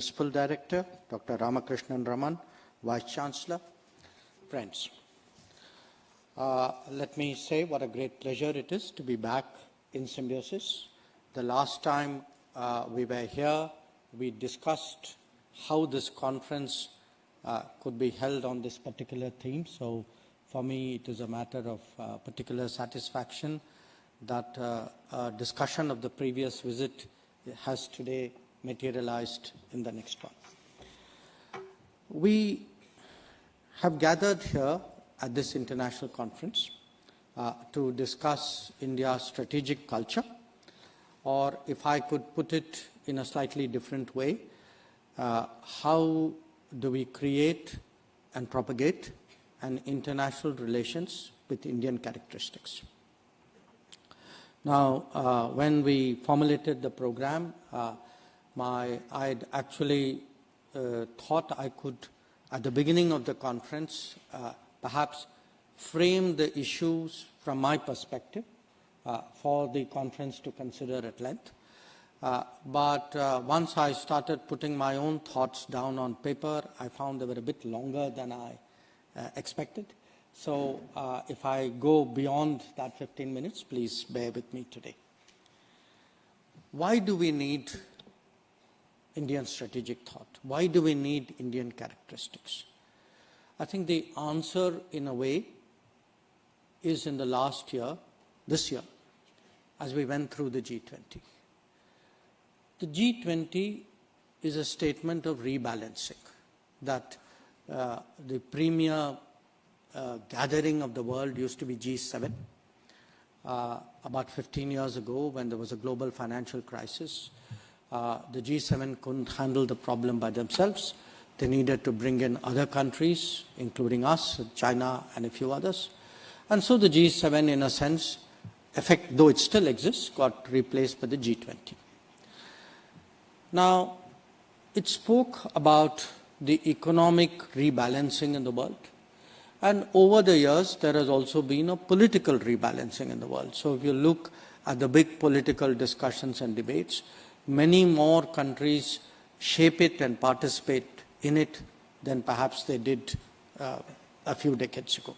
Principal Director, Dr. Ramakrishnan Raman, Vice Chancellor, friends. Let me say what a great pleasure it is to be back in Symbiosis. The last time we were here, we discussed how this conference could be held on this particular theme. So for me, it is a matter of particular satisfaction that a discussion of the previous visit has today materialized in the next one. We have gathered here at this international conference to discuss India's strategic culture, or if I could put it in a slightly different way, how do we create and propagate an international relations with Indian characteristics. Now, when we formulated the program, I'd actually thought I could, at the beginning of the conference, perhaps frame the issues from my perspective for the conference to consider at length. But once I started putting my own thoughts down on paper, I found they were a bit longer than I expected. So if I go beyond that 15 minutes, please bear with me today. Why do we need Indian strategic thought? Why do we need Indian characteristics? I think the answer, in a way, is in the last year, this year, as we went through the G20. The G20 is a statement of rebalancing, that the premier gathering of the world used to be G7. About 15 years ago, when there was a global financial crisis, the G7 couldn't handle the problem by themselves. They needed to bring in other countries, including us, China, and a few others. And so the G7, in a sense, though it still exists, got replaced by the G20. Now, it spoke about the economic rebalancing in the world. And over the years, there has also been a political rebalancing in the world. So if you look at the big political discussions and debates, many more countries shape it and participate in it than perhaps they did a few decades ago.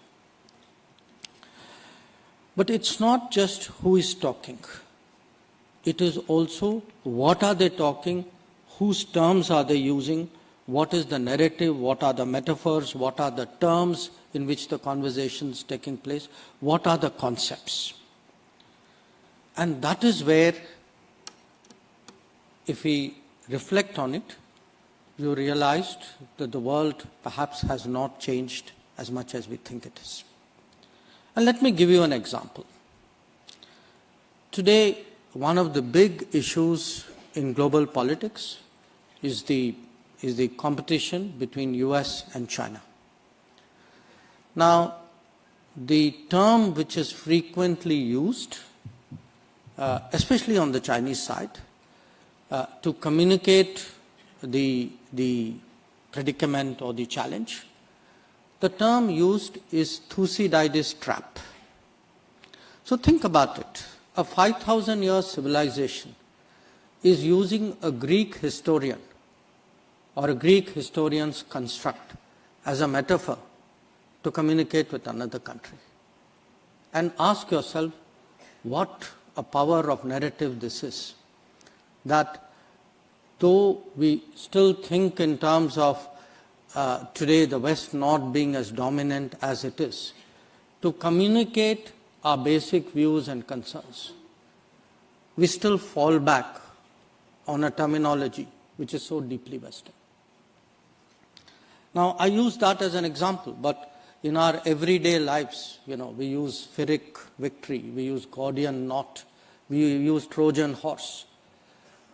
But it's not just who is talking. It is also what are they talking, whose terms are they using, what is the narrative, what are the metaphors, what are the terms in which the conversation is taking place, what are the concepts. And that is where, if we reflect on it, you realized that the world perhaps has not changed as much as we think it is. And let me give you an example. Today, one of the big issues in global politics is the competition between US and China. Now, the term which is frequently used, especially on the Chinese side, to communicate the predicament or the challenge, the term used is Thucydides' trap. So think about it. A 5,000-year civilization is using a Greek historian or a Greek historian's construct as a metaphor to communicate with another country. And ask yourself what a power of narrative this is. That though we still think in terms of today the West not being as dominant as it is, to communicate our basic views and concerns, we still fall back on a terminology which is so deeply Western. Now, I use that as an example, but in our everyday lives, we use Pyrrhic victory, we use Gordian knot, we use Trojan horse.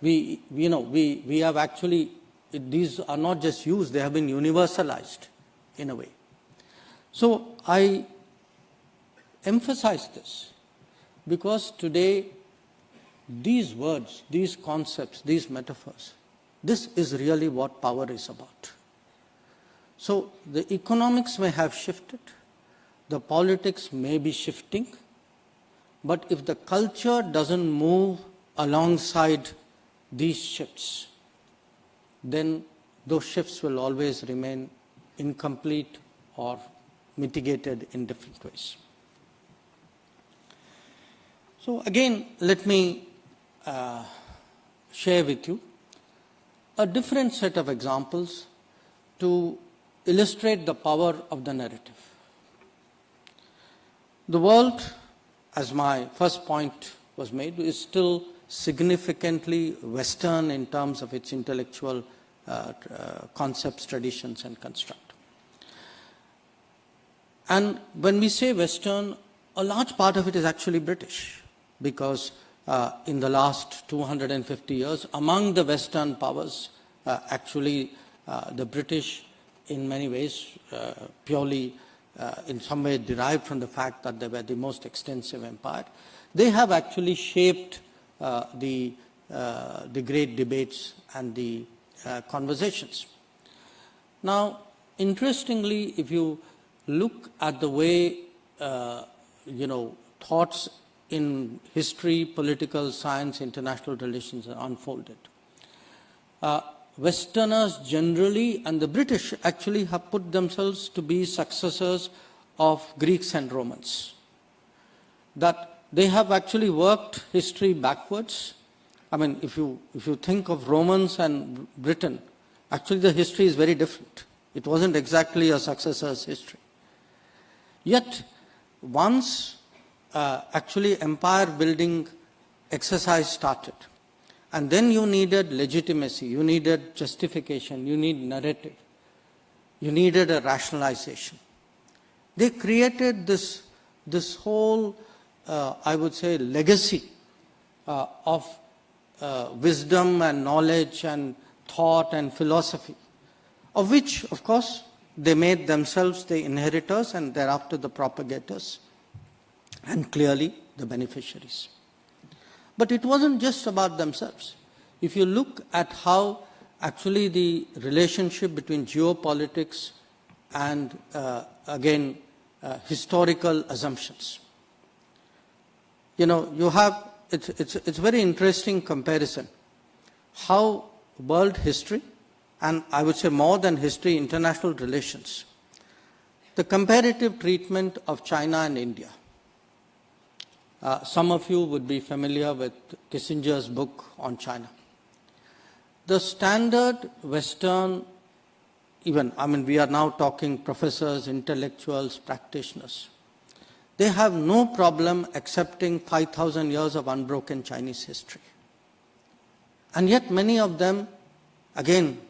We have actually, these are not just used, they have been universalized in a way. So I emphasize this because today these words, these concepts, these metaphors, this is really what power is about. So the economics may have shifted, the politics may be shifting, but if the culture doesn't move alongside these shifts, then those shifts will always remain incomplete or mitigated in different ways. So again, let me share with you a different set of examples to illustrate the power of the narrative. The world, as my first point was made, is still significantly Western in terms of its intellectual concepts, traditions, and construct. And when we say Western, a large part of it is actually British, because in the last 250 years, among the Western powers, actually the British, in many ways, purely in some way derived from the fact that they were the most extensive empire, they have actually shaped the great debates and the conversations. Now, interestingly, if you look at the way thoughts in history, political science, international relations are unfolded, Westerners generally, and the British actually, have put themselves to be successors of Greeks and Romans. That they have actually worked history backwards. I mean, if you think of Romans and Britain, actually the history is very different. It wasn't exactly a successor's history. Yet, once actually empire building exercise started, and then you needed legitimacy, you needed justification, you need narrative, you needed a rationalization. They created this whole, I would say, legacy of wisdom and knowledge and thought and philosophy, of which, of course, they made themselves the inheritors and thereafter the propagators, and clearly the beneficiaries. But it wasn't just about themselves. If you look at how actually the relationship between geopolitics and, again, historical assumptions, you have, it's a very interesting comparison, how world history, and I would say more than history, international relations, the comparative treatment of China and India. Some of you would be familiar with Kissinger's book on China. The standard Western, we are now talking professors, intellectuals, practitioners. They have no problem accepting 5,000 years of unbroken Chinese history. And yet many of them, again,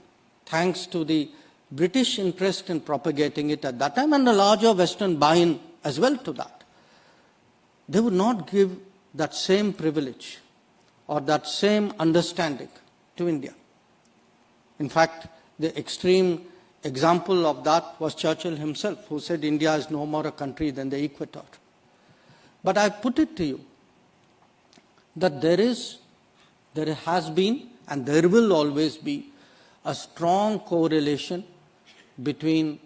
thanks to the British interest in propagating it at that time and the larger Western buy-in as well to that, they would not give that same privilege or that same understanding to India. In fact, the extreme example of that was Churchill himself, who said India is no more a country than the equator. But I put it to you that there has been and there will always be a strong correlation between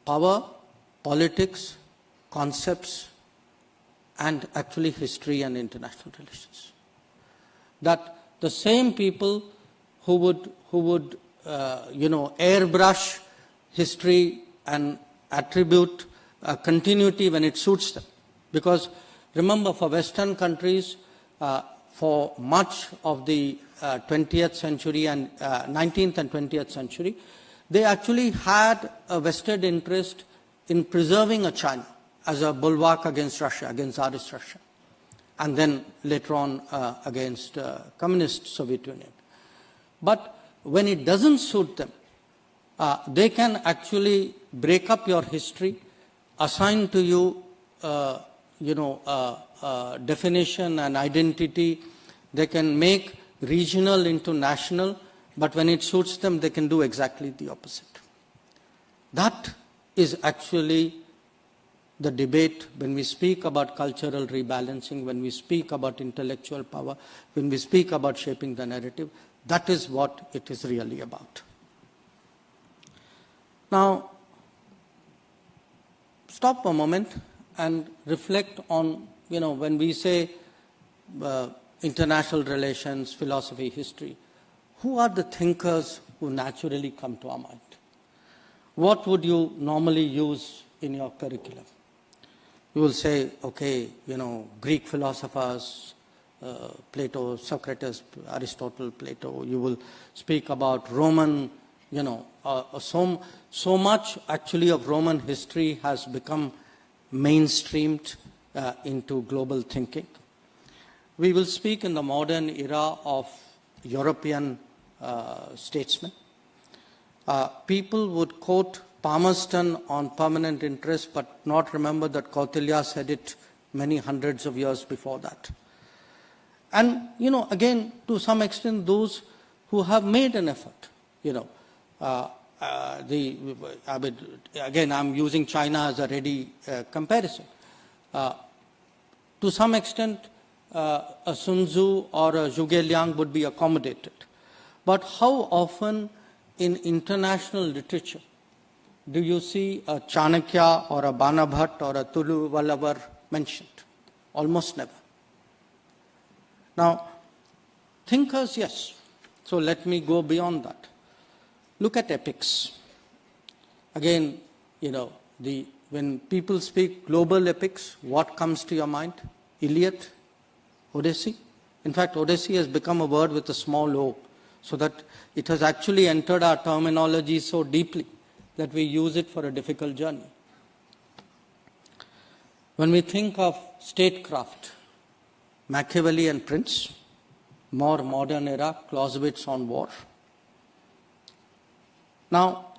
power, politics, concepts, and actually history and international relations. That the same people who would airbrush history and attribute continuity when it suits them. Because remember, for Western countries, for much of the 20th century and 19th and 20th century, they actually had a vested interest in preserving a China as a bulwark against Russia, against Tsarist Russia, and then later on against communist Soviet Union. But when it doesn't suit them, they can actually break up your history, assign to you, definition and identity. They can make regional into national, but when it suits them, they can do exactly the opposite. That is actually the debate when we speak about cultural rebalancing, when we speak about intellectual power, when we speak about shaping the narrative. That is what it is really about. Now, stop for a moment and reflect on, when we say international relations, philosophy, history, who are the thinkers who naturally come to our mind. What would you normally use in your curriculum? You will say, okay, Greek philosophers, Plato, Socrates, Aristotle, Plato. You will speak about Roman, so much actually of Roman history has become mainstreamed into global thinking. We will speak in the modern era of European statesmen. People would quote Palmerston on permanent interest, but not remember that Kautilya said it many hundreds of years before that. And, again, to some extent, those who have made an effort, again, I'm using China as a ready comparison. To some extent, a Sun Tzu or a Zhuge Liang would be accommodated. But how often in international literature do you see a Chanakya or a Banabhat or a Tulu Vallavar mentioned? Almost never. Now, thinkers, yes. So let me go beyond that. Look at epics. Again, when people speak global epics, what comes to your mind? Iliad, Odyssey. In fact, Odyssey has become a word with a small o, so that it has actually entered our terminology so deeply that we use it for a difficult journey. When we think of statecraft, Machiavelli and Prince, more modern era, Clausewitz on war. Now,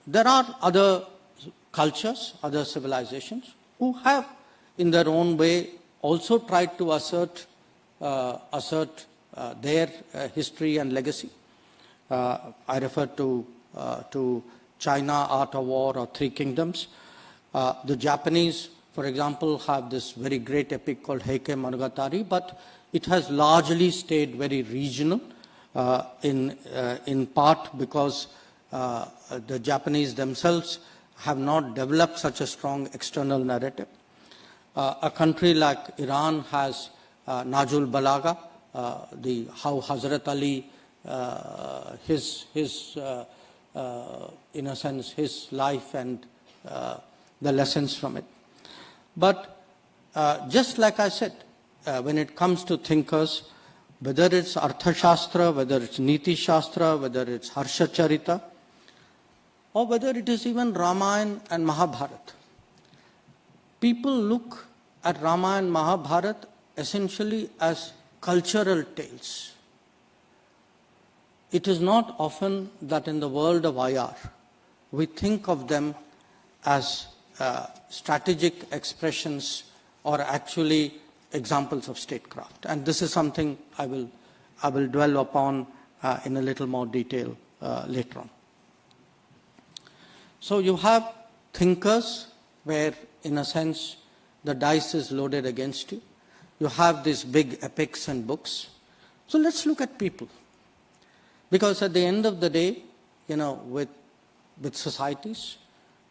there are other cultures, other civilizations, who have, in their own way, also tried to assert their history and legacy. I refer to China, Art of War, or Three Kingdoms. The Japanese, for example, have this very great epic called Heike Monogatari, but it has largely stayed very regional, in part because the Japanese themselves have not developed such a strong external narrative. A country like Iran has Najul Balaga, how Hazrat Ali, in a sense, his life and the lessons from it. But just like I said, when it comes to thinkers, whether it's Arthashastra, whether it's Niti Shastra, whether it's Harsha Charita, or whether it is even Ramayana and Mahabharata, people look at Ramayana and Mahabharata essentially as cultural tales. It is not often that in the world of IR, we think of them as strategic expressions or actually examples of statecraft. And this is something I will dwell upon in a little more detail later on. So you have thinkers where, in a sense, the dice is loaded against you. You have these big epics and books. So let's look at people. Because at the end of the day, with societies,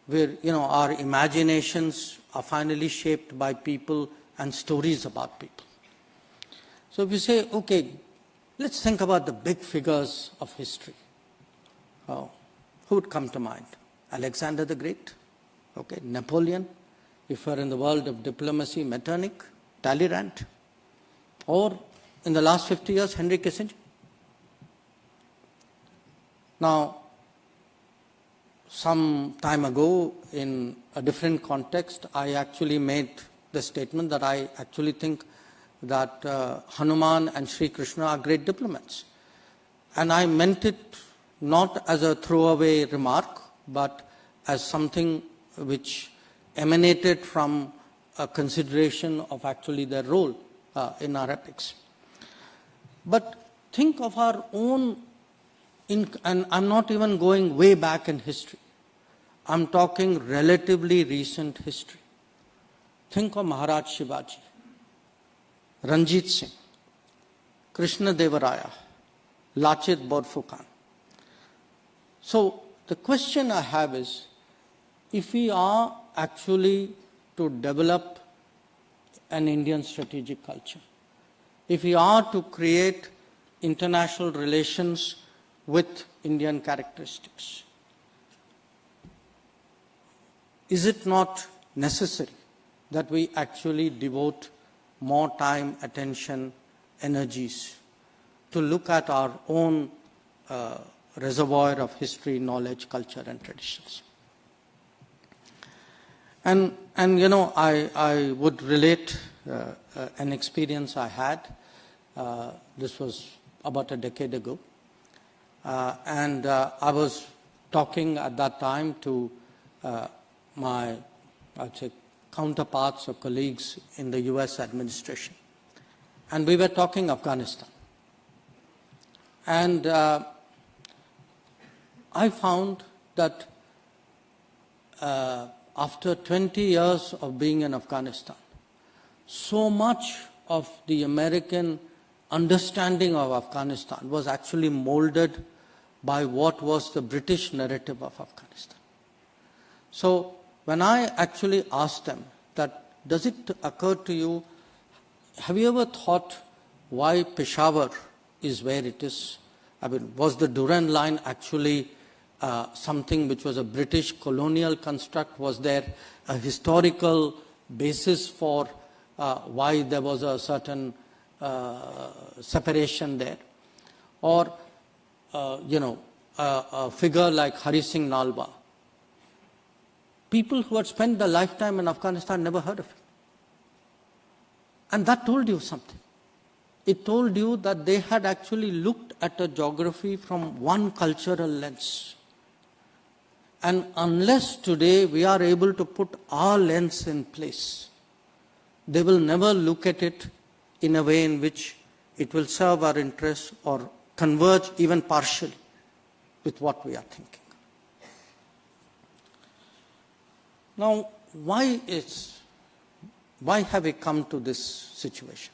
where, our imaginations are finally shaped by people and stories about people. So if you say, okay, let's think about the big figures of history. Who would come to mind? Alexander the Great, okay, Napoleon, if we're in the world of diplomacy, Metternich, Talleyrand, or in the last 50 years, Henry Kissinger. Now, some time ago, in a different context, I actually made the statement that I actually think that Hanuman and Sri Krishna are great diplomats. And I meant it not as a throwaway remark, but as something which emanated from a consideration of actually their role in our epics. But think of our own, and I'm not even going way back in history. I'm talking relatively recent history. Think of Maharaj Shivaji, Ranjit Singh, Krishna Devaraya, Lachit Borphukan. So the question I have is, if we are actually to develop an Indian strategic culture, if we are to create international relations with Indian characteristics. Is it not necessary that we actually devote more time, attention, energies to look at our own reservoir of history, knowledge, culture, and traditions? And you know, I would relate an experience I had. This was about a decade ago. And I was talking at that time to my, I'd say, counterparts or colleagues in the US administration. And we were talking Afghanistan. And I found that after 20 years of being in Afghanistan, so much of the American understanding of Afghanistan was actually molded by what was the British narrative of Afghanistan. So when I actually asked them that, does it occur to you, have you ever thought why Peshawar is where it is? I mean, was the Durand Line actually something which was a British colonial construct? Was there a historical basis for why there was a certain separation there? Or, you know, a figure like Hari Singh Nalwa. People who had spent their lifetime in Afghanistan never heard of him. And that told you something. It told you that they had actually looked at a geography from one cultural lens. And unless today we are able to put our lens in place, they will never look at it in a way in which it will serve our interests or converge even partially with what we are thinking. Now, why have we come to this situation?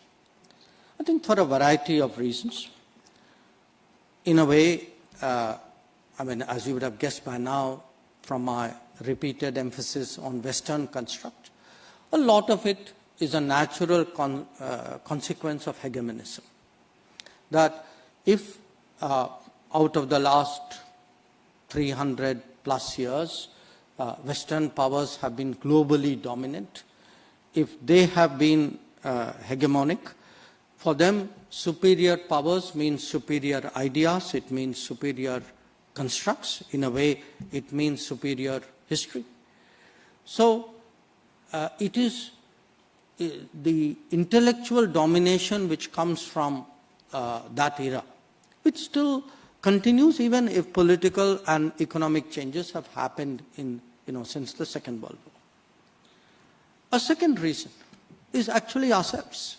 I think for a variety of reasons. In a way, I mean, as you would have guessed by now from my repeated emphasis on Western construct, a lot of it is a natural consequence of hegemonism. That if out of the last 300 plus years, Western powers have been globally dominant, if they have been hegemonic, for them superior powers means superior ideas, it means superior constructs, in a way it means superior history. So it is the intellectual domination which comes from that era, which still continues even if political and economic changes have happened in, since the Second World War. A second reason is actually ourselves.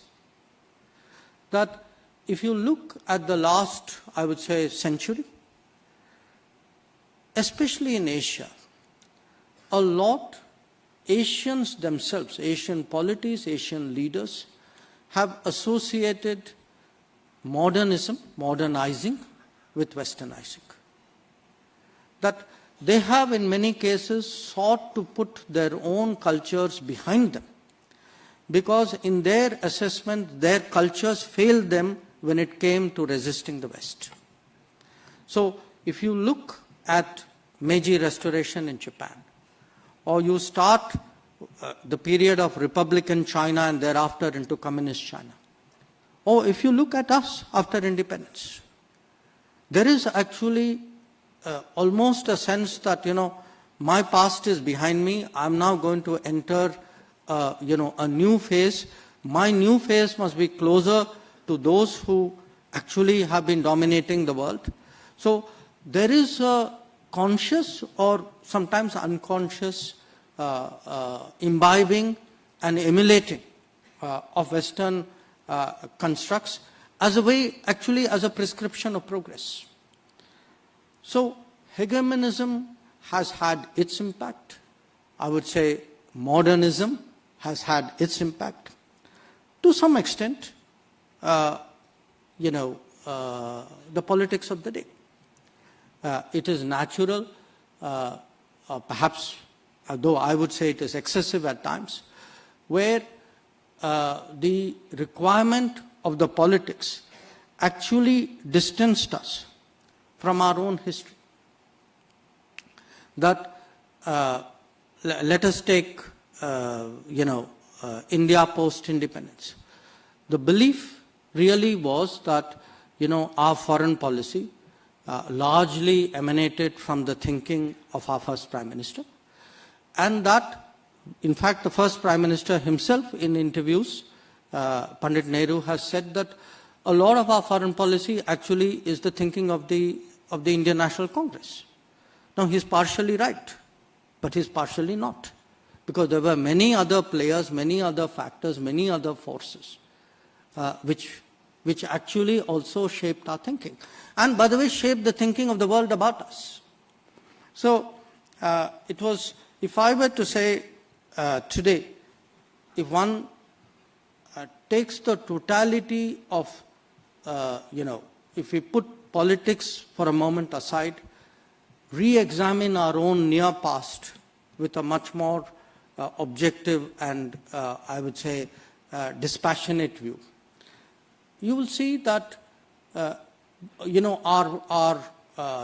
That if you look at the last, I would say, century, especially in Asia, a lot Asians themselves, Asian polities, Asian leaders have associated modernism, modernizing, with westernizing. That they have in many cases sought to put their own cultures behind them, because in their assessment, their cultures failed them when it came to resisting the West. So if you look at Meiji Restoration in Japan, or you start the period of Republican China and thereafter into Communist China, or if you look at us after independence, there is actually almost a sense that, my past is behind me, I'm now going to enter a new phase. My new phase must be closer to those who actually have been dominating the world. So there is a conscious or sometimes unconscious imbibing and emulating of Western constructs as a way, actually as a prescription of progress. So hegemonism has had its impact. I would say modernism has had its impact. To some extent, the politics of the day. It is natural, perhaps, though I would say it is excessive at times, where the requirement of the politics actually distanced us from our own history. That let us take, India post-independence. The belief really was that, our foreign policy largely emanated from the thinking of our first Prime Minister. And that, in fact, the first Prime Minister himself in interviews, Pandit Nehru has said that a lot of our foreign policy actually is the thinking of the Indian National Congress. Now, he's partially right, but he's partially not. Because there were many other players, many other factors, many other forces, which actually also shaped our thinking. And by the way, shaped the thinking of the world about us. So, it was, if I were to say today, if one takes the totality of, if we put politics for a moment aside, re-examine our own near past with a much more objective and, I would say, dispassionate view, you will see that, our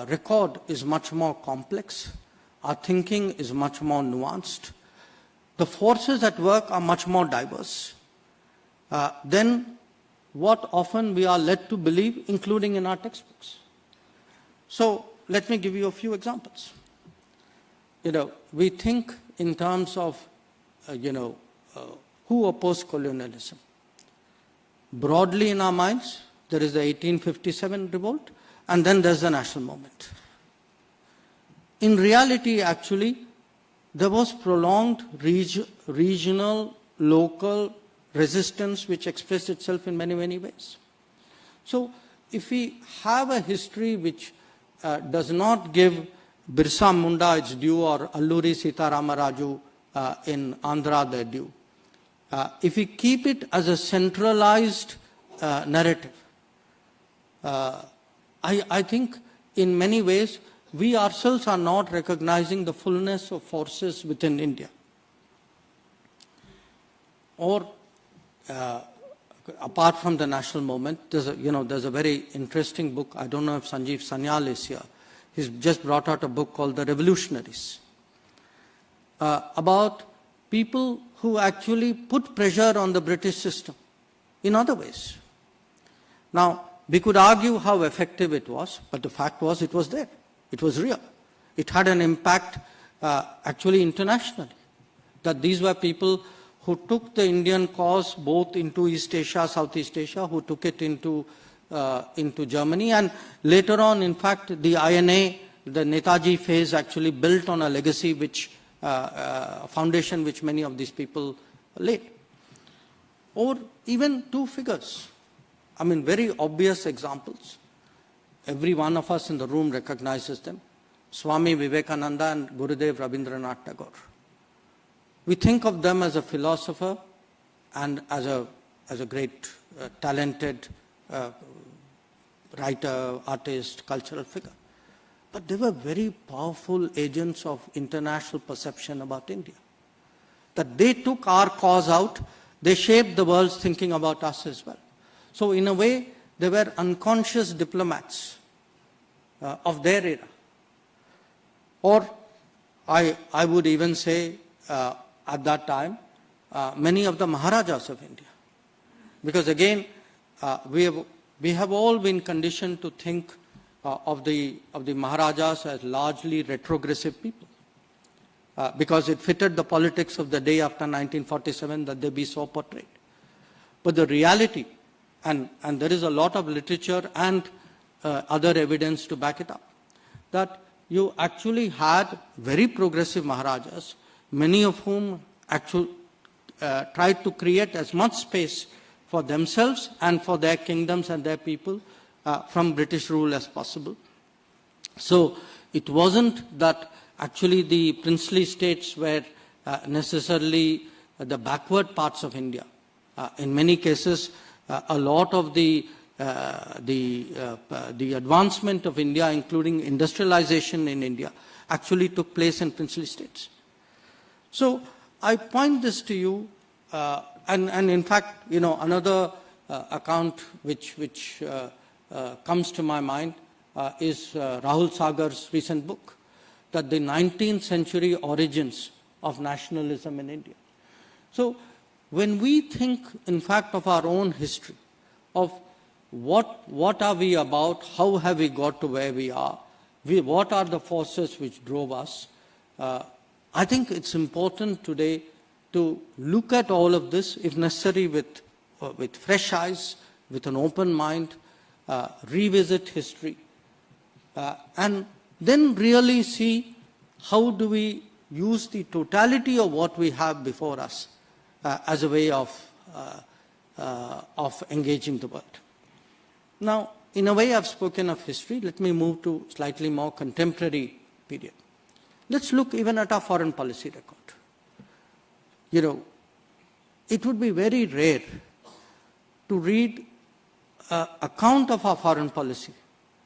record is much more complex. Our thinking is much more nuanced. The forces at work are much more diverse than what often we are led to believe, including in our textbooks. So let me give you a few examples. We think in terms of, who opposed colonialism. Broadly in our minds, there is the 1857 revolt, and then there's the national movement. In reality, actually, there was prolonged regional, local resistance which expressed itself in many, many ways. So, if we have a history which does not give Birsa Munda its due or Alluri Sitarama Raju in Andhra their due, if we keep it as a centralized narrative, I think in many ways we ourselves are not recognizing the fullness of forces within India. Or apart from the national movement, there's a very interesting book. I don't know if Sanjeev Sanyal is here. He's just brought out a book called The Revolutionaries, about people who actually put pressure on the British system in other ways. Now, we could argue how effective it was, but the fact was it was there. It was real. It had an impact actually internationally. That these were people who took the Indian cause both into East Asia, Southeast Asia, who took it into Germany, and later on, in fact, the INA, the Netaji phase actually built on a legacy which, foundation which many of these people laid. Or even two figures, very obvious examples. Every one of us in the room recognizes them. Swami Vivekananda and Gurudev Rabindranath Tagore. We think of them as a philosopher and as a great, talented writer, artist, cultural figure. But they were very powerful agents of international perception about India. That they took our cause out, they shaped the world's thinking about us as well. So in a way, they were unconscious diplomats of their era. Or I would even say at that time, many of the Maharajas of India. Because again, we have all been conditioned to think of the Maharajas as largely retrogressive people. Because it fitted the politics of the day after 1947 that they be so portrayed. But the reality, and there is a lot of literature and other evidence to back it up, that you actually had very progressive Maharajas, many of whom actually tried to create as much space for themselves and for their kingdoms and their people from British rule as possible. So it wasn't that actually the princely states were necessarily the backward parts of India. In many cases, a lot of the advancement of India, including industrialization in India, actually took place in princely states. So I point this to you, and in fact, another account which comes to my mind is Rahul Sagar's recent book, that the 19th century origins of nationalism in India. So when we think, in fact, of our own history, of what are we about, how have we got to where we are, what are the forces which drove us, I think it's important today to look at all of this, if necessary, with fresh eyes, with an open mind, revisit history, and then really see how do we use the totality of what we have before us as a way of engaging the world. Now, in a way, I've spoken of history. Let me move to slightly more contemporary period. Let's look even at our foreign policy record. You know, it would be very rare to read an account of our foreign policy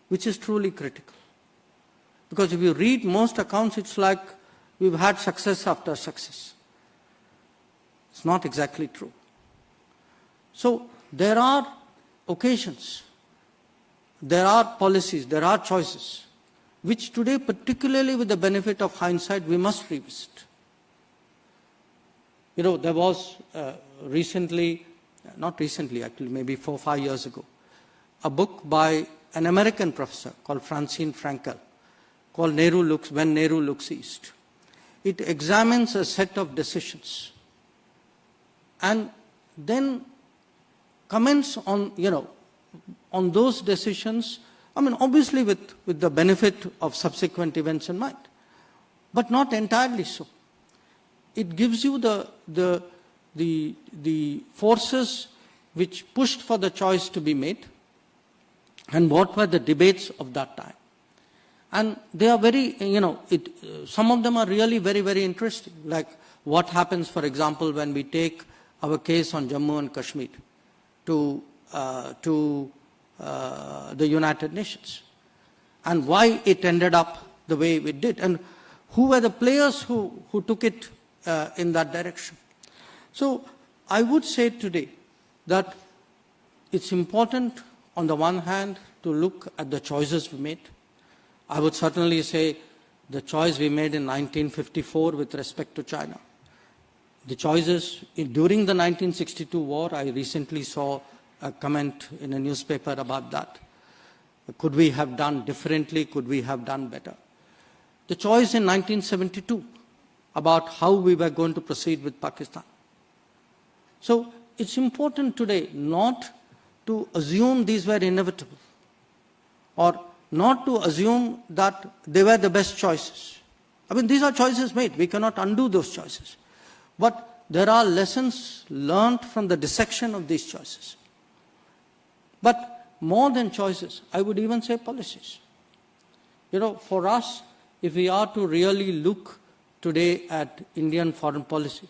which is truly critical. Because if you read most accounts, it's like we've had success after success. It's not exactly true. So there are occasions, there are policies, there are choices, which today, particularly with the benefit of hindsight, we must revisit. You know, there was recently, not recently actually, maybe 4 or 5 years ago, a book by an American professor called Francine Frankel, called When Nehru Looks East. It examines a set of decisions and then comments on, on those decisions, I mean, obviously with the benefit of subsequent events in mind, but not entirely so. It gives you the forces which pushed for the choice to be made and what were the debates of that time. And they are very, some of them are really very, very interesting. Like what happens, for example, when we take our case on Jammu and Kashmir to the United Nations, and why it ended up the way it did, and who were the players who took it in that direction. So I would say today that it's important, on the one hand, to look at the choices we made. I would certainly say the choice we made in 1954 with respect to China. The choices during the 1962 war, I recently saw a comment in a newspaper about that. Could we have done differently? Could we have done better? The choice in 1972 about how we were going to proceed with Pakistan. So it's important today not to assume these were inevitable, or not to assume that they were the best choices. I mean, these are choices made. We cannot undo those choices. But there are lessons learned from the dissection of these choices. But more than choices, I would even say policies. For us, if we are to really look today at Indian foreign policy,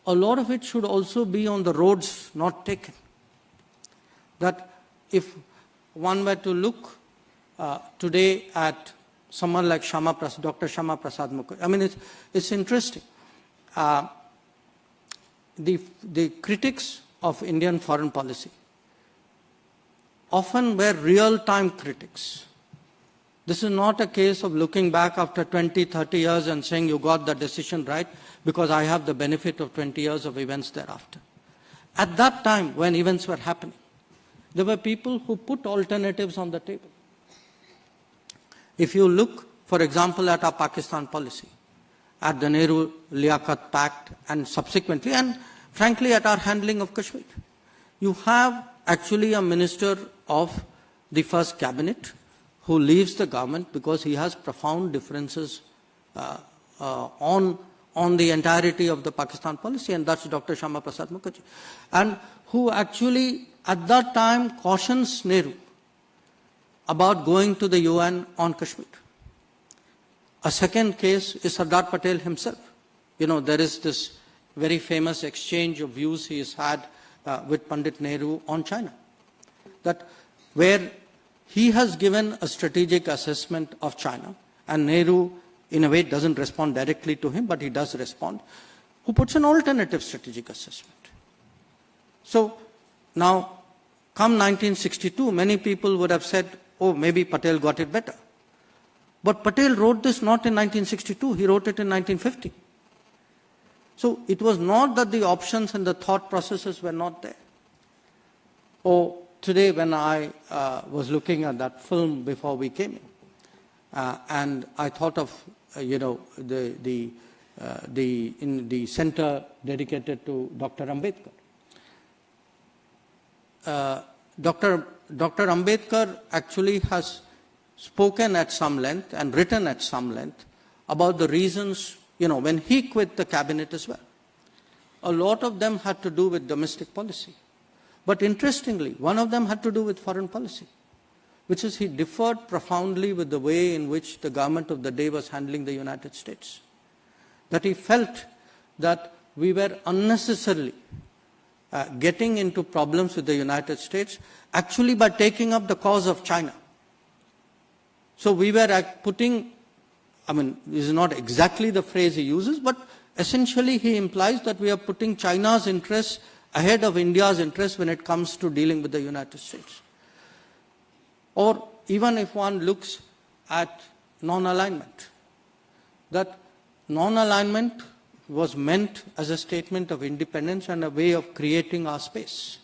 a lot of it should also be on the roads not taken. That if one were to look today at someone like Dr. Shama Prasad Mukherjee, I mean, it's interesting. The critics of Indian foreign policy often were real-time critics. This is not a case of looking back after 20, 30 years and saying you got the decision right because I have the benefit of 20 years of events thereafter. At that time, when events were happening, there were people who put alternatives on the table. If you look, for example, at our Pakistan policy, at the Nehru-Liaquat Pact, and subsequently, and frankly, at our handling of Kashmir, you have actually a minister of the first cabinet who leaves the government because he has profound differences on the entirety of the Pakistan policy, and that's Dr. Shama Prasad Mukherjee, and who actually at that time cautions Nehru about going to the UN on Kashmir. A second case is Sardar Patel himself. There is this very famous exchange of views he has had with Pandit Nehru on China, that where he has given a strategic assessment of China, and Nehru, in a way, doesn't respond directly to him, but he does respond, who puts an alternative strategic assessment. So now, come 1962, many people would have said, oh, maybe Patel got it better. But Patel wrote this not in 1962, he wrote it in 1950. So it was not that the options and the thought processes were not there. Or today when I was looking at that film before we came in, and I thought of, in the center dedicated to Dr. Ambedkar. Dr. Ambedkar actually has spoken at some length and written at some length about the reasons, when he quit the cabinet as well. A lot of them had to do with domestic policy. But interestingly, one of them had to do with foreign policy, which is he differed profoundly with the way in which the government of the day was handling the United States. That he felt that we were unnecessarily getting into problems with the United States, actually by taking up the cause of China. So we were putting, this is not exactly the phrase he uses, but essentially he implies that we are putting China's interests ahead of India's interests when it comes to dealing with the United States. Or even if one looks at non-alignment, that non-alignment was meant as a statement of independence and a way of creating our space.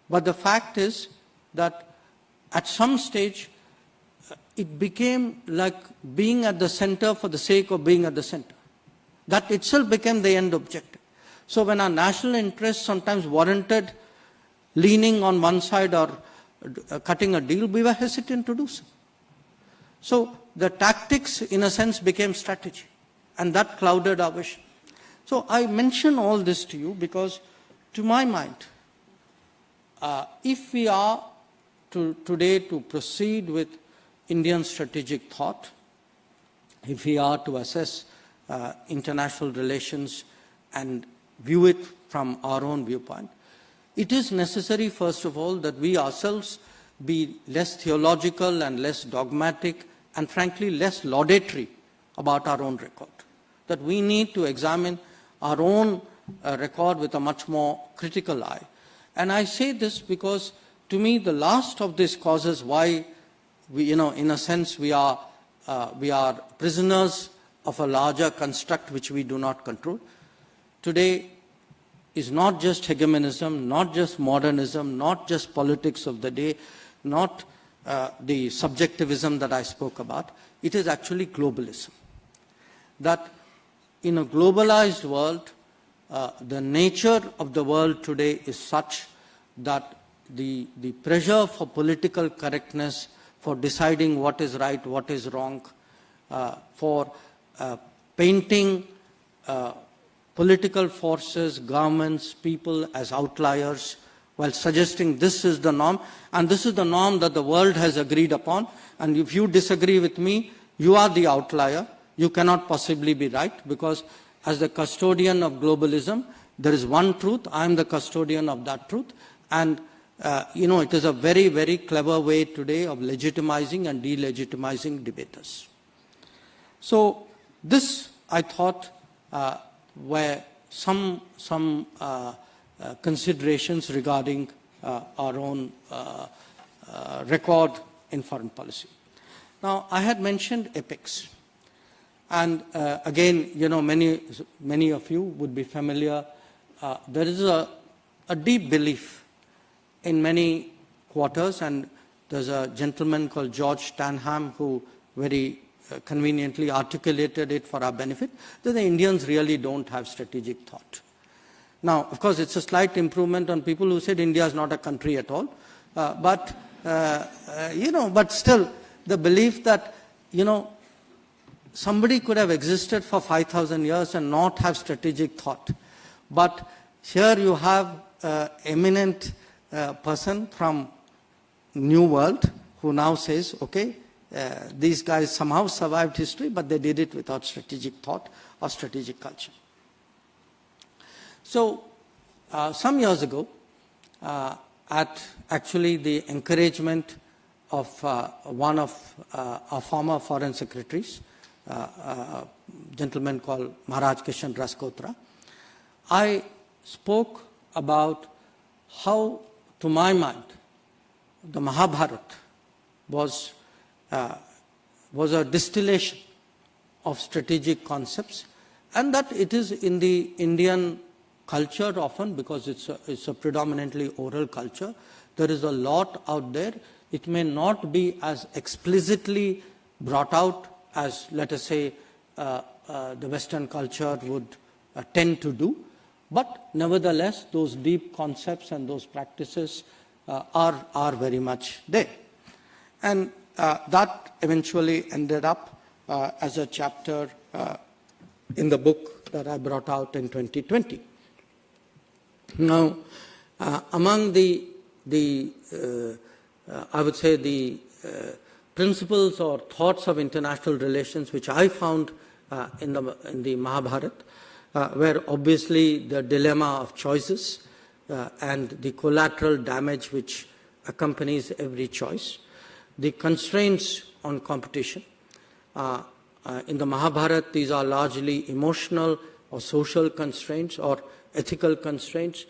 But the fact is that at some stage, it became like being at the center for the sake of being at the center. That itself became the end objective. So when our national interests sometimes warranted leaning on one side or cutting a deal, we were hesitant to do so. So the tactics, in a sense, became strategy, and that clouded our vision. So I mention all this to you because, to my mind, if we are today to proceed with Indian strategic thought, if we are to assess international relations and view it from our own viewpoint, it is necessary, first of all, that we ourselves be less theological and less dogmatic and, frankly, less laudatory about our own record. That we need to examine our own record with a much more critical eye. And I say this because, to me, the last of these causes why we, in a sense, we are prisoners of a larger construct which we do not control. Today is not just hegemonism, not just modernism, not just politics of the day, not the subjectivism that I spoke about. It is actually globalism. That in a globalized world, the nature of the world today is such that the pressure for political correctness, for deciding what is right, what is wrong, for painting political forces, governments, people as outliers, while suggesting this is the norm, and this is the norm that the world has agreed upon, and if you disagree with me, you are the outlier, you cannot possibly be right, because as the custodian of globalism, there is one truth, I am the custodian of that truth, and it is a very, very clever way today of legitimizing and delegitimizing debaters. So this, I thought, were some considerations regarding our own record in foreign policy. Now, I had mentioned epics. And again, many of you would be familiar. There is a deep belief in many quarters, and there's a gentleman called George Stanham who very conveniently articulated it for our benefit, that the Indians really don't have strategic thought. Now, of course, it's a slight improvement on people who said India is not a country at all. But still, the belief that, somebody could have existed for 5,000 years and not have strategic thought. But here you have an eminent person from New World who now says, okay, these guys somehow survived history, but they did it without strategic thought or strategic culture. So, some years ago, at actually the encouragement of one of our former foreign secretaries, a gentleman called Maharaj Kishan Raskotra, I spoke about how, to my mind, the Mahabharata was a distillation of strategic concepts, and that it is in the Indian culture often, because it's a predominantly oral culture. There is a lot out there. It may not be as explicitly brought out as, let us say, the Western culture would tend to do, but nevertheless, those deep concepts and those practices are very much there. And that eventually ended up as a chapter in the book that I brought out in 2020. Now, among the I would say the principles or thoughts of international relations which I found in the Mahabharata were obviously the dilemma of choices and the collateral damage which accompanies every choice, the constraints on competition. In the Mahabharata, these are largely emotional or social constraints or ethical constraints.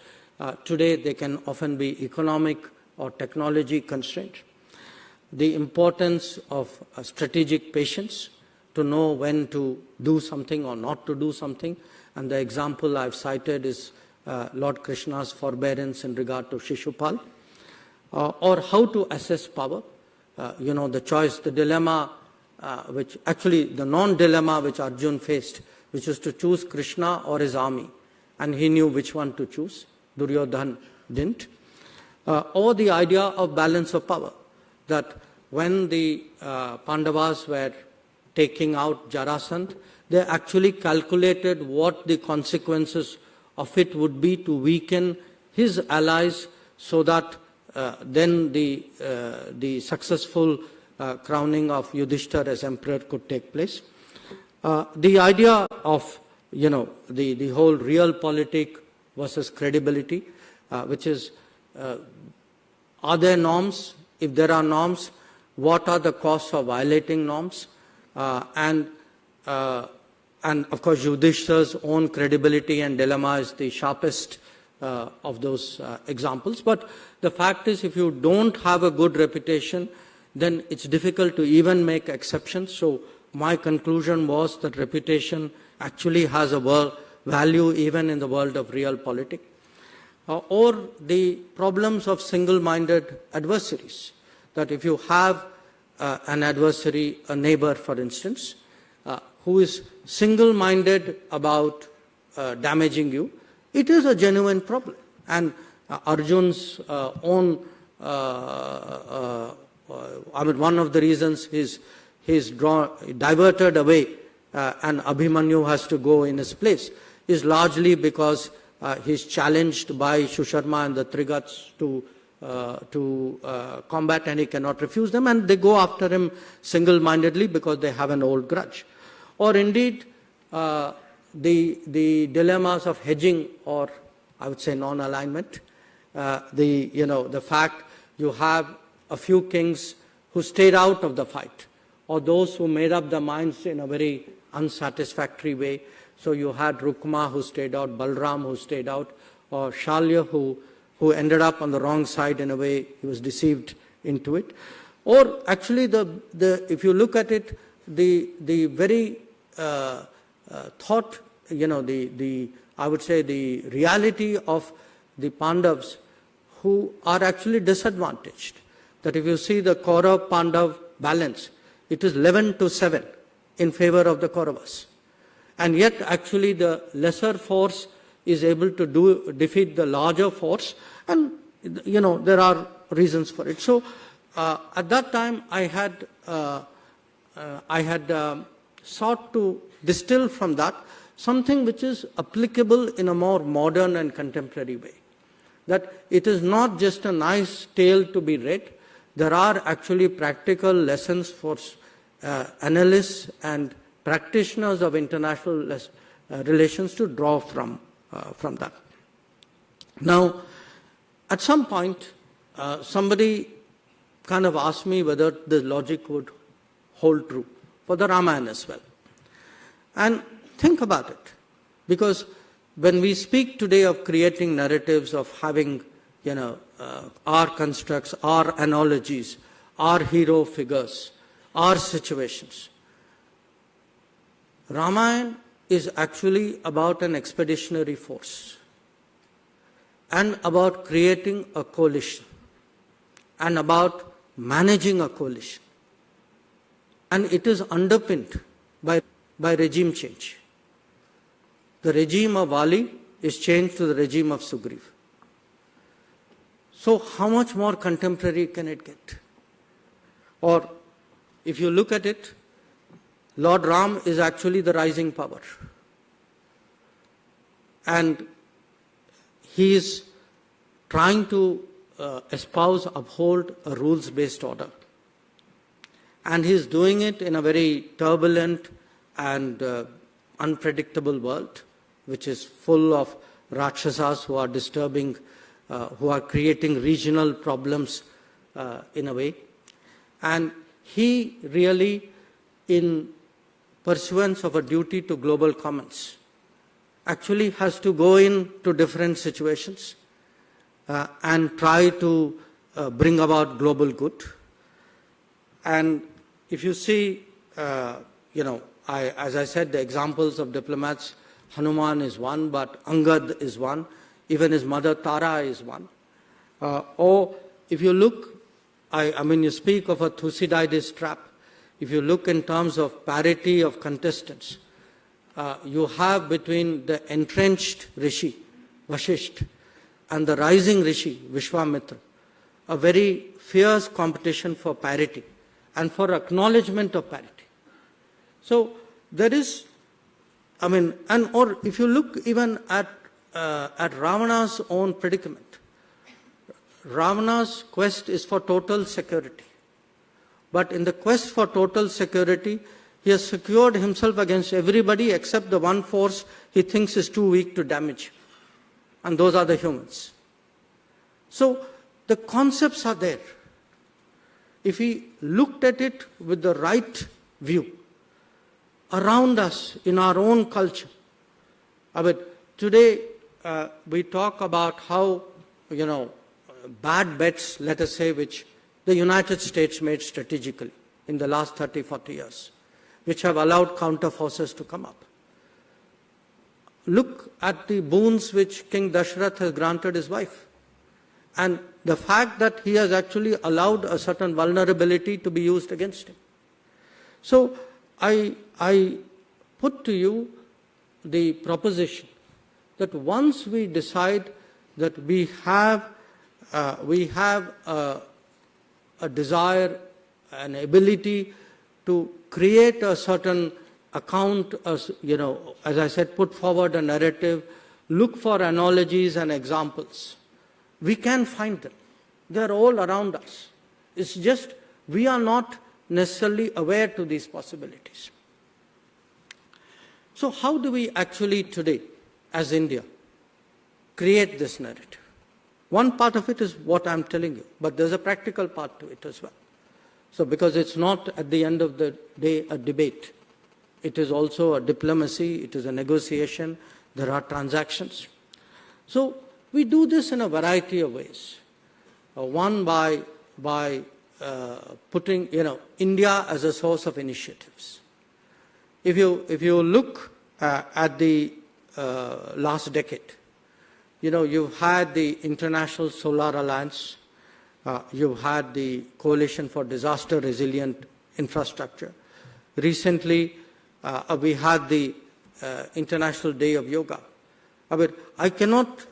Today, they can often be economic or technology constraints. The importance of strategic patience, to know when to do something or not to do something. And the example I've cited is Lord Krishna's forbearance in regard to Shishupal. Or how to assess power. The choice, the dilemma, which actually the non-dilemma which Arjun faced, which was to choose Krishna or his army. And he knew which one to choose. Duryodhan didn't. Or the idea of balance of power. That when the Pandavas were taking out Jarasandh, they actually calculated what the consequences of it would be to weaken his allies, so that then the successful crowning of Yudhishthira as emperor could take place. The idea of the whole realpolitik versus credibility, which is are there norms? If there are norms, what are the costs of violating norms? And of course, Yudhishthira's own credibility and dilemma is the sharpest of those examples. But the fact is, if you don't have a good reputation, then it's difficult to even make exceptions. So my conclusion was that reputation actually has a value even in the world of realpolitik. Or the problems of single-minded adversaries. That if you have an adversary, a neighbor, for instance, who is single-minded about damaging you, it is a genuine problem. And Arjun's own, one of the reasons he's diverted away and Abhimanyu has to go in his place is largely because he's challenged by Shusharma and the Trigats to combat, and he cannot refuse them, and they go after him single-mindedly because they have an old grudge. Or indeed, the dilemmas of hedging, or I would say non-alignment. The fact you have a few kings who stayed out of the fight, or those who made up their minds in a very unsatisfactory way. So you had Rukma who stayed out, Balram who stayed out, or Shalya who ended up on the wrong side in a way, he was deceived into it. Or actually, if you look at it, the very thought, I would say the reality of the Pandavas who are actually disadvantaged. That if you see the Kaurav-Pandav balance, it is 11-7 in favor of the Kauravas. And yet actually the lesser force is able to defeat the larger force, and there are reasons for it. So at that time I had sought to distill from that something which is applicable in a more modern and contemporary way. That it is not just a nice tale to be read. There are actually practical lessons for analysts and practitioners of international relations to draw from that. Now, at some point, somebody kind of asked me whether the logic would hold true for the Ramayana as well. And think about it, because when we speak today of creating narratives, of having, our constructs, our analogies, our hero figures, our situations. Ramayana is actually about an expeditionary force and about creating a coalition and about managing a coalition. And it is underpinned by regime change. The regime of Vali is changed to the regime of Sugriv. So how much more contemporary can it get? Or if you look at it, Lord Ram is actually the rising power. And he is trying to uphold a rules-based order. And he is doing it in a very turbulent and unpredictable world, which is full of Rakshasas who are disturbing, who are creating regional problems in a way. And he really, in pursuance of a duty to global commons, actually has to go into different situations and try to bring about global good. And if you see, as I said, the examples of diplomats, Hanuman is one, but Angad is one. Even his mother Tara is one. Or if you look, you speak of a Thucydides trap. If you look in terms of parity of contestants, you have between the entrenched Rishi, Vashisht, and the rising Rishi, Vishwamitra, a very fierce competition for parity and for acknowledgement of parity. So there is, or if you look even at Ravana's own predicament, Ravana's quest is for total security. But in the quest for total security, he has secured himself against everybody except the one force he thinks is too weak to damage. And those are the humans. So the concepts are there. If we looked at it with the right view, around us, in our own culture. Today, we talk about how, bad bets, let us say, which the United States made strategically in the last 30, 40 years, which have allowed counter forces to come up. Look at the boons which King Dashrath has granted his wife. And the fact that he has actually allowed a certain vulnerability to be used against him. So I put to you the proposition that once we decide that we have a desire, an ability to create a certain account, as I said, put forward a narrative, look for analogies and examples. We can find them. They are all around us. It's just we are not necessarily aware to these possibilities. So how do we actually today, as India, create this narrative? One part of it is what I'm telling you, but there's a practical part to it as well. So because it's not at the end of the day a debate, it is also a diplomacy, it is a negotiation, there are transactions. So we do this in a variety of ways. One by putting India as a source of initiatives. If you look at the last decade, you've had the International Solar Alliance, you've had the Coalition for Disaster Resilient Infrastructure. Recently, we had the International Day of Yoga. I cannot,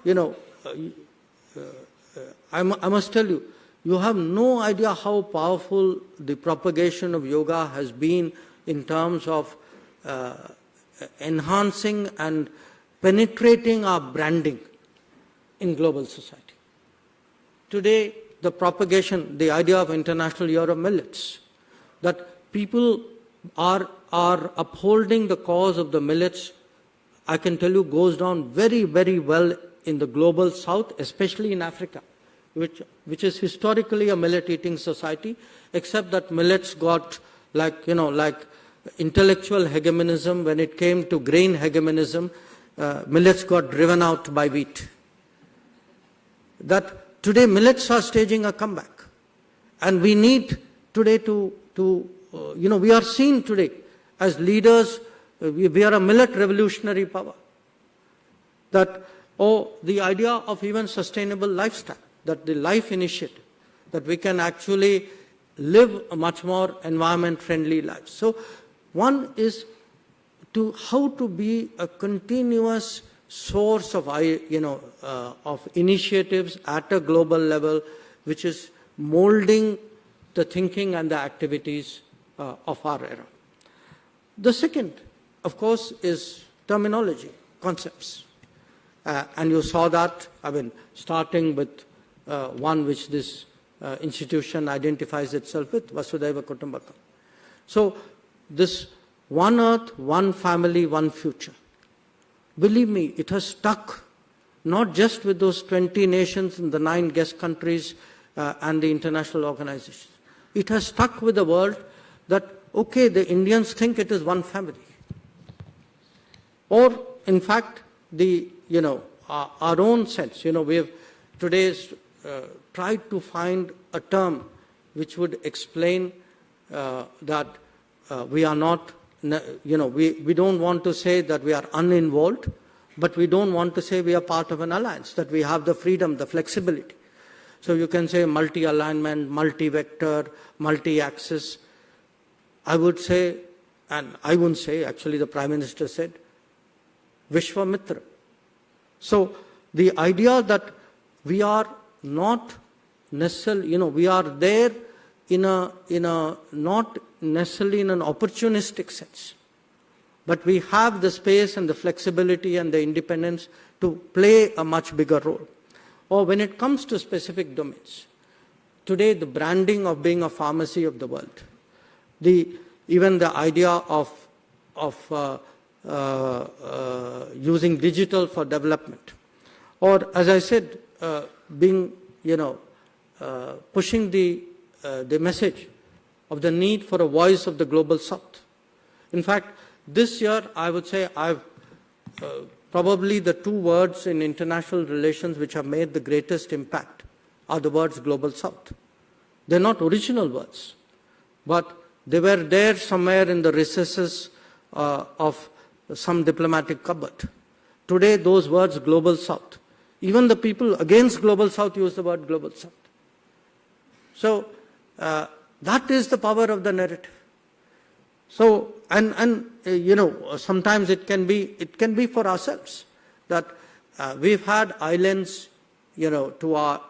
I must tell you, you have no idea how powerful the propagation of yoga has been in terms of enhancing and penetrating our branding in global society. Today, the propagation, the idea of International Year of Millets, that people are upholding the cause of the millets, I can tell you, goes down very, very well in the global south, especially in Africa, which is historically a millet-eating society, except that millets got like intellectual hegemonism. When it came to grain hegemonism, millets got driven out by wheat. That today millets are staging a comeback. And we need today we are seen today as leaders. We are a millet revolutionary power. The idea of even sustainable lifestyle, that the life initiative, that we can actually live a much more environment-friendly life. So one is how to be a continuous source of initiatives at a global level, which is molding the thinking and the activities of our era. The second, of course, is terminology, concepts. And you saw that, starting with one which this institution identifies itself with, Vasudhaiva Kutumbakam. So this one earth, one family, one future. Believe me, it has stuck not just with those 20 nations and the 9 guest countries and the international organizations. It has stuck with the world that, okay, the Indians think it is one family. Or, in fact, our own sense, we have today tried to find a term which would explain that we are not, we don't want to say that we are uninvolved, but we don't want to say we are part of an alliance, that we have the freedom, the flexibility. So you can say multi-alignment, multi-vector, multi-axis. I would say, and I wouldn't say, actually the Prime Minister said, Vishwamitra. So the idea that we are not necessarily, we are there not necessarily in an opportunistic sense, but we have the space and the flexibility and the independence to play a much bigger role. Or when it comes to specific domains, today the branding of being a pharmacy of the world, even the idea of using digital for development, or as I said, pushing the message of the need for a voice of the global South. In fact, this year I would say I've probably the 2 words in international relations which have made the greatest impact are the words global South. They're not original words, but they were there somewhere in the recesses of some diplomatic cupboard. Today, those words, global South, even the people against global South use the word global South. So that is the power of the narrative. So, sometimes it can be for ourselves that we've had islands, to our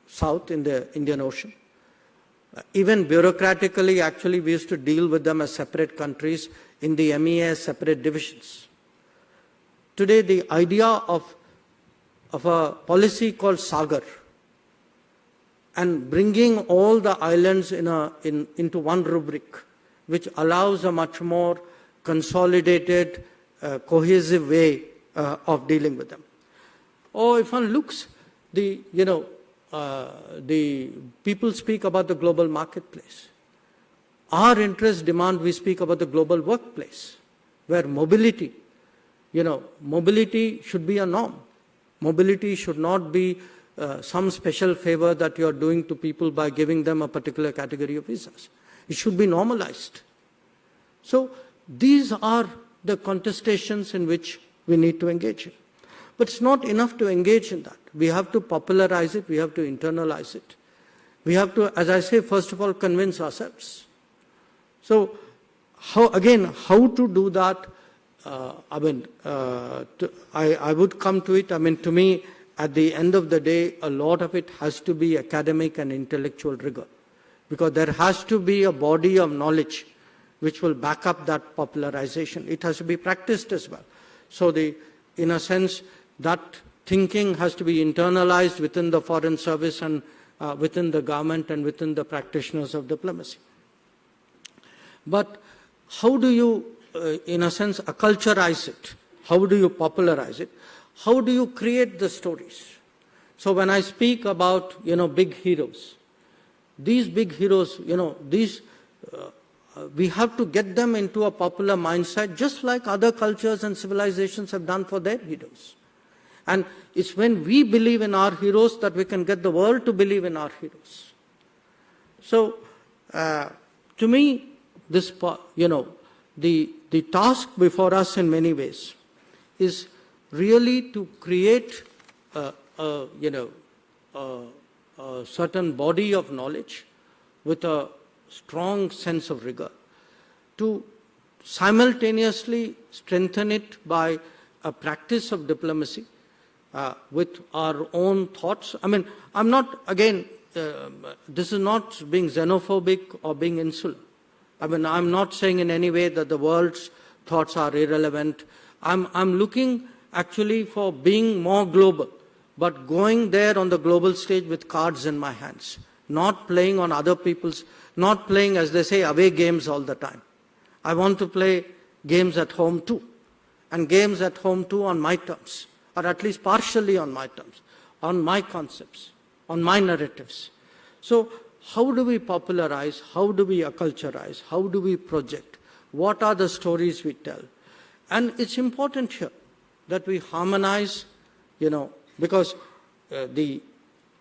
south in the Indian Ocean. Even bureaucratically, actually, we used to deal with them as separate countries in the MEA, separate divisions. Today, the idea of a policy called Sagar and bringing all the islands into one rubric, which allows a much more consolidated, cohesive way of dealing with them. Or if one looks, the people speak about the global marketplace. Our interests demand we speak about the global workplace, where mobility should be a norm. Mobility should not be some special favor that you are doing to people by giving them a particular category of visas. It should be normalized. So these are the contestations in which we need to engage in. But it's not enough to engage in that. We have to popularize it. We have to internalize it. We have to, as I say, first of all, convince ourselves. So how to do that? I would come to it. To me, at the end of the day, a lot of it has to be academic and intellectual rigor, because there has to be a body of knowledge which will back up that popularization. It has to be practiced as well. So in a sense, that thinking has to be internalized within the foreign service and within the government and within the practitioners of diplomacy. But how do you, in a sense, acculturize it? How do you popularize it? How do you create the stories? So when I speak about, big heroes, these big heroes, we have to get them into a popular mindset, just like other cultures and civilizations have done for their heroes. And it's when we believe in our heroes that we can get the world to believe in our heroes. So to me, this, the task before us in many ways is really to create a certain body of knowledge with a strong sense of rigor, to simultaneously strengthen it by a practice of diplomacy with our own thoughts. I mean, I'm not, again, this is not being xenophobic or being insular. I mean, I'm not saying in any way that the world's thoughts are irrelevant. I'm looking actually for being more global, but going there on the global stage with cards in my hands, not playing on other people's, not playing, as they say, away games all the time. I want to play games at home too, and games at home too on my terms, or at least partially on my terms, on my concepts, on my narratives. So how do we popularize? How do we acculturize? How do we project? What are the stories we tell? And it's important here that we harmonize, because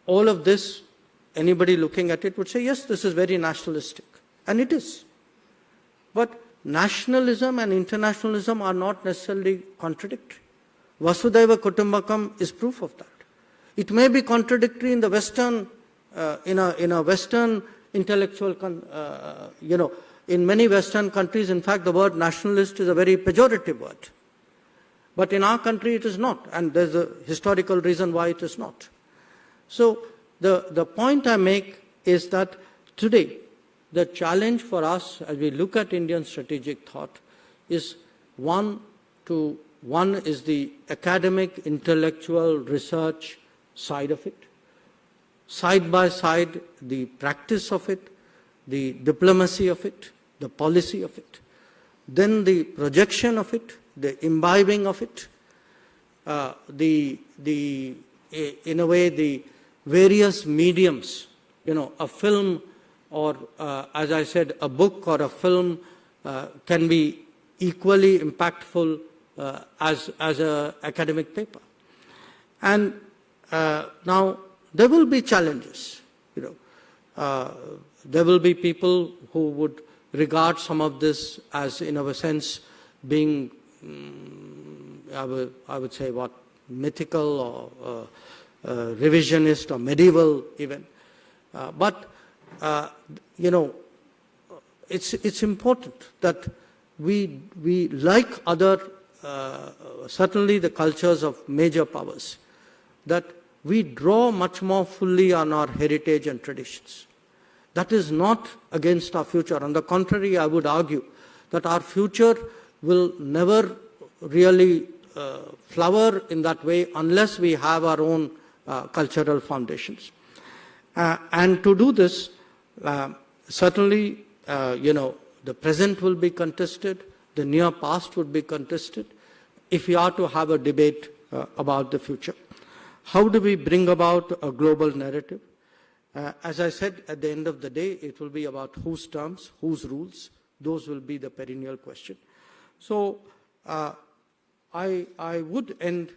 all of this, anybody looking at it would say, yes, this is very nationalistic. And it is. But nationalism and internationalism are not necessarily contradictory. Vasudhaiva Kutumbakam is proof of that. It may be contradictory in the Western, in a Western intellectual, in many Western countries, in fact, the word nationalist is a very pejorative word. But in our country, it is not, and there's a historical reason why it is not. So the point I make is that today, the challenge for us as we look at Indian strategic thought is one is the academic, intellectual research side of it, side by side the practice of it, the diplomacy of it, the policy of it, then the projection of it, the imbibing of it, in a way the various mediums, a film or, as I said, a book or a film can be equally impactful as an academic paper. And now there will be challenges. There will be people who would regard some of this as, in a sense, being, I would say, mythical or revisionist or medieval even. But it's important that we like other, certainly the cultures of major powers, that we draw much more fully on our heritage and traditions. That is not against our future. On the contrary, I would argue that our future will never really flower in that way unless we have our own cultural foundations. And to do this, certainly, the present will be contested, the near past would be contested, if we are to have a debate about the future. How do we bring about a global narrative? As I said, at the end of the day, it will be about whose terms, whose rules. Those will be the perennial question. So I would end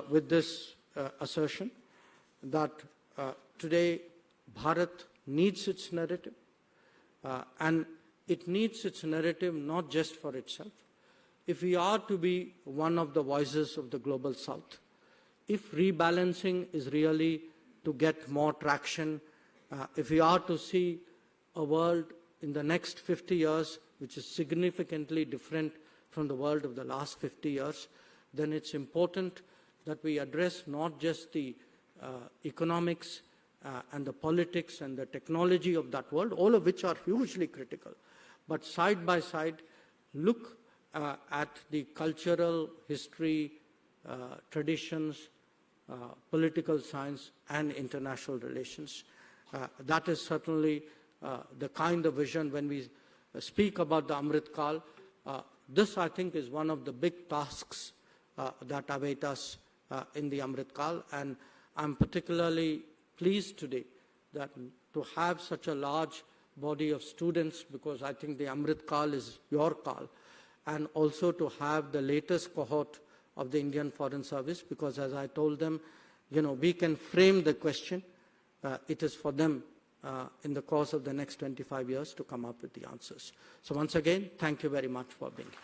with this assertion that today Bharat needs its narrative, and it needs its narrative not just for itself. If we are to be one of the voices of the global South, if rebalancing is really to get more traction, if we are to see a world in the next 50 years which is significantly different from the world of the last 50 years, then it's important that we address not just the economics and the politics and the technology of that world, all of which are hugely critical, but side by side look at the cultural history, traditions, political science, and international relations. That is certainly the kind of vision when we speak about the Amrit Kal. This, I think, is one of the big tasks that await us in the Amrit Kal, and I'm particularly pleased today that to have such a large body of students, because I think the Amrit Kal is your Kal, and also to have the latest cohort of the Indian Foreign Service, because as I told them, we can frame the question. It is for them in the course of the next 25 years to come up with the answers. So once again, thank you very much for being here.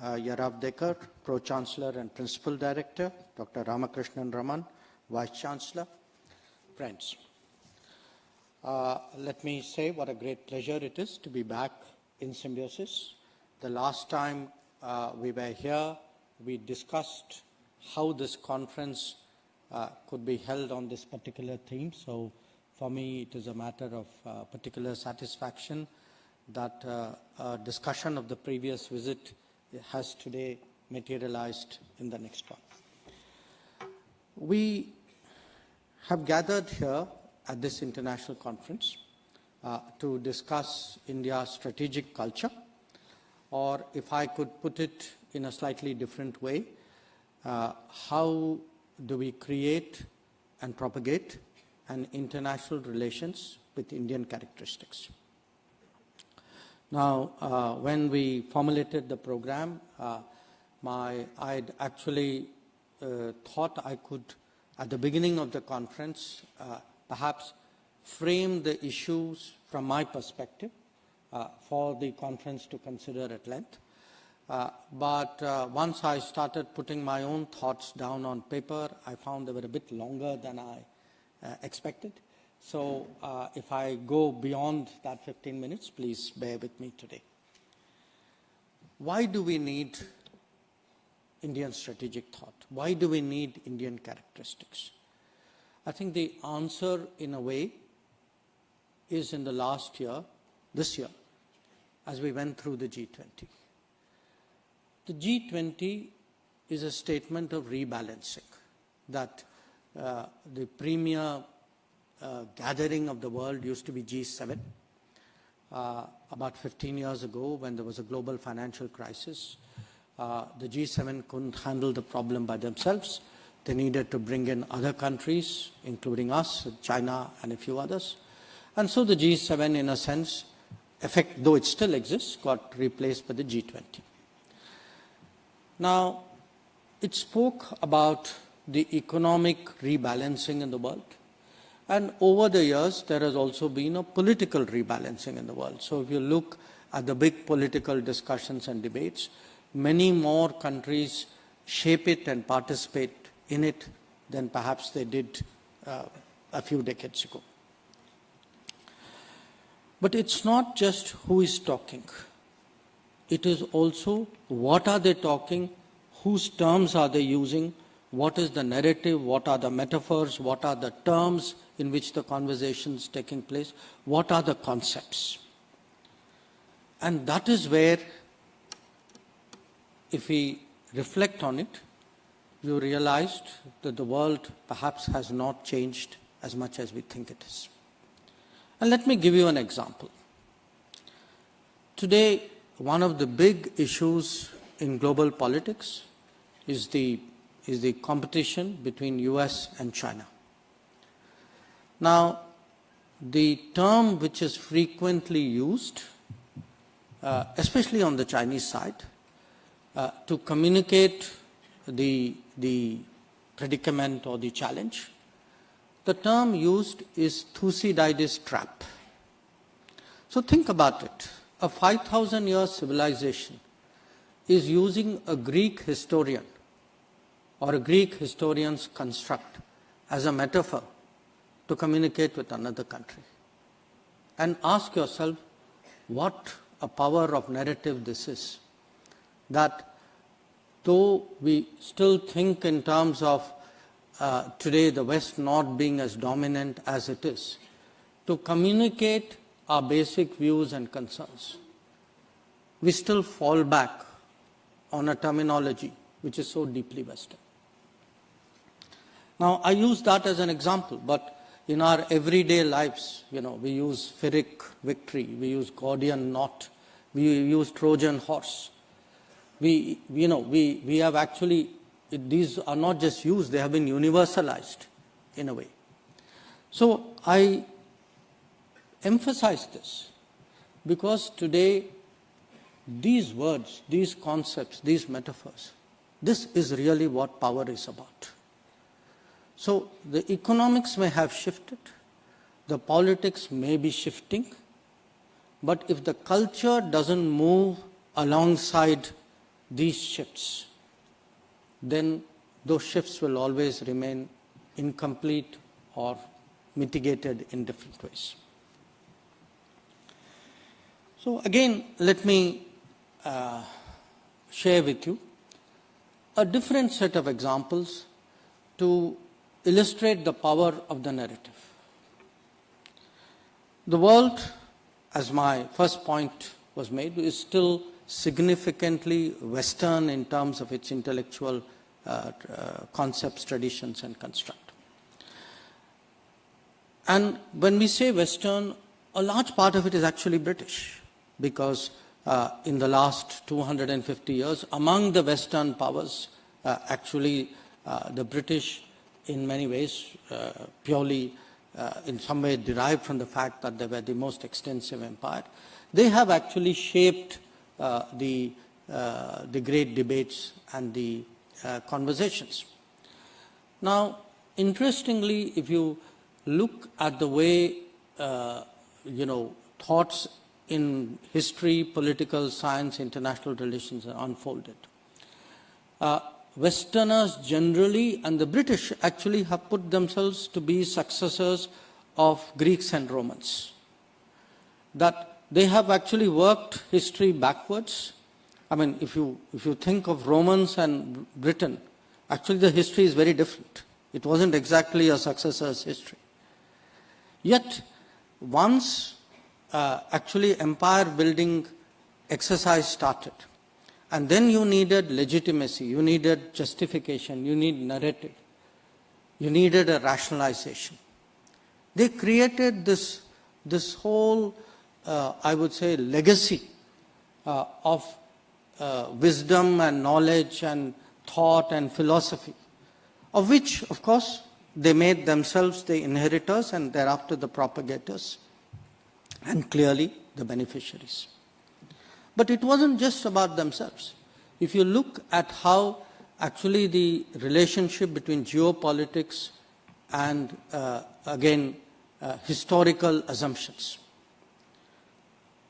Yarav Dekar, Pro-Chancellor and Principal Director, Dr. Ramakrishnan Raman, Vice-Chancellor. Friends, let me say what a great pleasure it is to be back in Symbiosis. The last time we were here, we discussed how this conference could be held on this particular theme. So for me, it is a matter of particular satisfaction that a discussion of the previous visit has today materialized in the next one. We have gathered here at this international conference to discuss India's strategic culture, or if I could put it in a slightly different way, how do we create and propagate an international relations with Indian characteristics. Now, when we formulated the program, I'd actually thought I could, at the beginning of the conference, perhaps frame the issues from my perspective for the conference to consider at length. But once I started putting my own thoughts down on paper, I found they were a bit longer than I expected. So if I go beyond that 15 minutes, please bear with me today. Why do we need Indian strategic thought? Why do we need Indian characteristics? I think the answer, in a way, is in the last year, this year, as we went through the G20. The G20 is a statement of rebalancing, that the premier gathering of the world used to be G7. About 15 years ago, when there was a global financial crisis, the G7 couldn't handle the problem by themselves. They needed to bring in other countries, including us, China, and a few others. And so the G7, in a sense, though it still exists, got replaced by the G20. Now, it spoke about the economic rebalancing in the world. And over the years, there has also been a political rebalancing in the world. So if you look at the big political discussions and debates, many more countries shape it and participate in it than perhaps they did a few decades ago. But it's not just who is talking. It is also what are they talking, whose terms are they using, what is the narrative, what are the metaphors, what are the terms in which the conversation is taking place, what are the concepts. And that is where, if we reflect on it, you realized that the world perhaps has not changed as much as we think it is. And let me give you an example. Today, one of the big issues in global politics is the competition between US and China. Now, the term which is frequently used, especially on the Chinese side, to communicate the predicament or the challenge, the term used is Thucydides' trap. So think about it. A 5,000-year civilization is using a Greek historian or a Greek historian's construct as a metaphor to communicate with another country. And ask yourself what a power of narrative this is. That though we still think in terms of today the West not being as dominant as it is, to communicate our basic views and concerns, we still fall back on a terminology which is so deeply Western. Now, I use that as an example, but in our everyday lives, we use Pyrrhic victory, we use Gordian knot, we use Trojan horse. We have actually, these are not just used, they have been universalized in a way. So I emphasize this because today these words, these concepts, these metaphors, this is really what power is about. So the economics may have shifted, the politics may be shifting, but if the culture doesn't move alongside these shifts, then those shifts will always remain incomplete or mitigated in different ways. So again, let me share with you a different set of examples to illustrate the power of the narrative. The world, as my first point was made, is still significantly Western in terms of its intellectual concepts, traditions, and construct. And when we say Western, a large part of it is actually British, because in the last 250 years, among the Western powers, actually the British, in many ways, purely in some way derived from the fact that they were the most extensive empire, they have actually shaped the great debates and the conversations. Now, interestingly, if you look at the way thoughts in history, political science, international relations are unfolded, Westerners generally, and the British actually, have put themselves to be successors of Greeks and Romans. That they have actually worked history backwards. I mean, if you think of Romans and Britain, actually the history is very different. It wasn't exactly a successor's history. Yet, once actually empire building exercise started, and then you needed legitimacy, you needed justification, you need narrative, you needed a rationalization. They created this whole, I would say, legacy of wisdom and knowledge and thought and philosophy, of which, of course, they made themselves the inheritors and thereafter the propagators, and clearly the beneficiaries. But it wasn't just about themselves. If you look at how actually the relationship between geopolitics and, again, historical assumptions,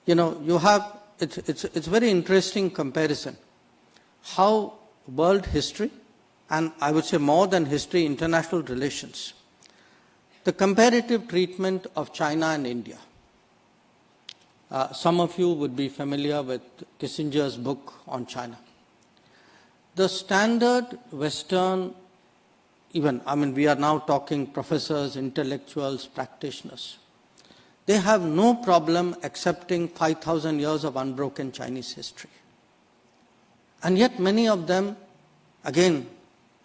you have, it's a very interesting comparison, how world history, and I would say more than history, international relations, the comparative treatment of China and India. Some of you would be familiar with Kissinger's book on China. The standard Western, we are now talking professors, intellectuals, practitioners. They have no problem accepting 5,000 years of unbroken Chinese history. And yet many of them, again,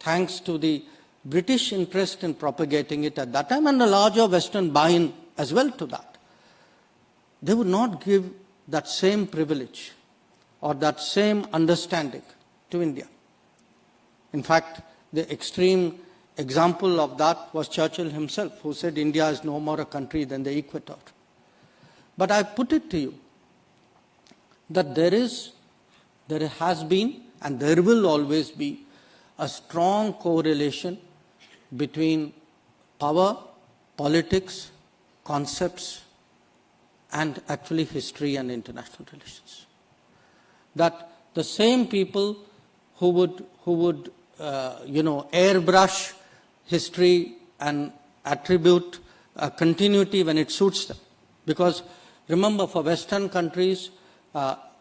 thanks to the British interest in propagating it at that time and a larger Western buy-in as well to that, they would not give that same privilege or that same understanding to India. In fact, the extreme example of that was Churchill himself, who said India is no more a country than the equator. But I put it to you that there has been and there will always be a strong correlation between power, politics, concepts, and actually history and international relations. That the same people who would airbrush history and attribute continuity when it suits them. Because remember, for Western countries,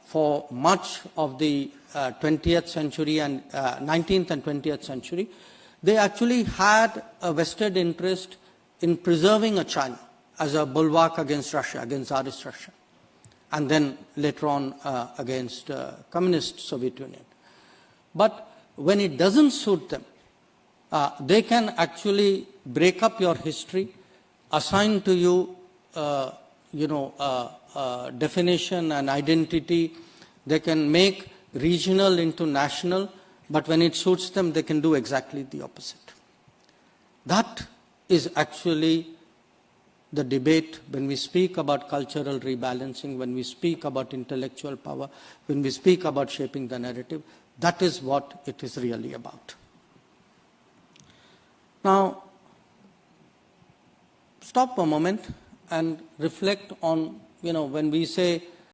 for much of the 20th century and 19th and 20th century, they actually had a vested interest in preserving a China as a bulwark against Russia, against Tsarist Russia, and then later on against communist Soviet Union. But when it doesn't suit them, they can actually break up your history, assign to you, definition and identity. They can make regional into national, but when it suits them, they can do exactly the opposite. That is actually the debate, when we speak about cultural rebalancing, when we speak about intellectual power, when we speak about shaping the narrative, that is what it is really about. Now, stop for a moment and reflect on, when we say